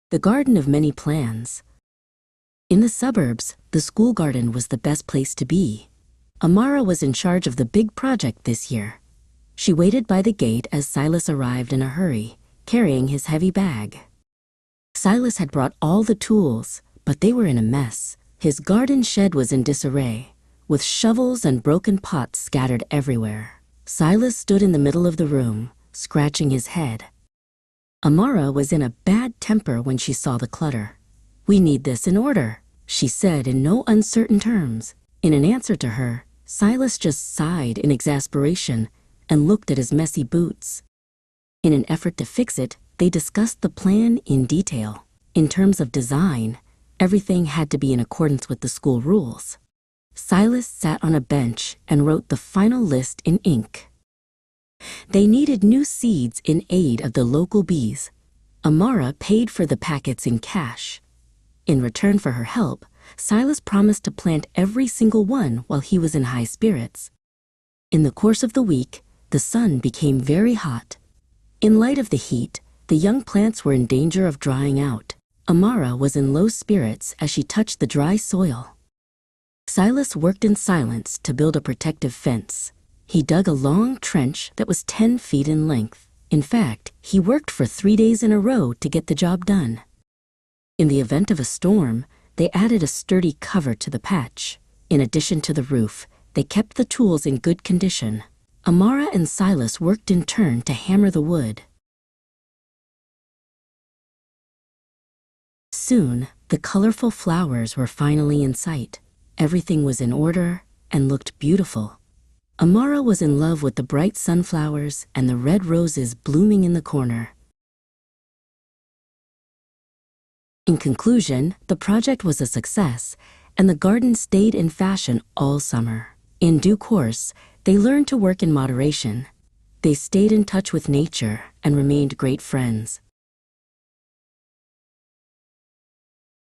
the garden of many plans. In the suburbs, the school garden was the best place to be. Amara was in charge of the big project this year. She waited by the gate as Silas arrived in a hurry, carrying his heavy bag. Silas had brought all the tools, but they were in a mess. His garden shed was in disarray, with shovels and broken pots scattered everywhere. Silas stood in the middle of the room, scratching his head. Amara was in a bad temper when she saw the clutter. "We need this in order," she said in no uncertain terms. In an answer to her, Silas just sighed in exasperation and looked at his messy boots. In an effort to fix it, they discussed the plan in detail. In terms of design, everything had to be in accordance with the school rules. Silas sat on a bench and wrote the final list in ink. They needed new seeds in aid of the local bees. Amara paid for the packets in cash. In return for her help, Silas promised to plant every single one while he was in high spirits. In the course of the week, the sun became very hot. In light of the heat, the young plants were in danger of drying out. Amara was in low spirits as she touched the dry soil. Silas worked in silence to build a protective fence. He dug a long trench that was 10 feet in length. In fact, he worked for 3 days in a row to get the job done. In the event of a storm, they added a sturdy cover to the patch. In addition to the roof, they kept the tools in good condition. Amara and Silas worked in turn to hammer the wood. Soon, the colorful flowers were finally in sight. Everything was in order and looked beautiful. Amara was in love with the bright sunflowers and the red roses blooming in the corner. In conclusion, the project was a success, and the garden stayed in fashion all summer. In due course, they learned to work in moderation. They stayed in touch with nature and remained great friends.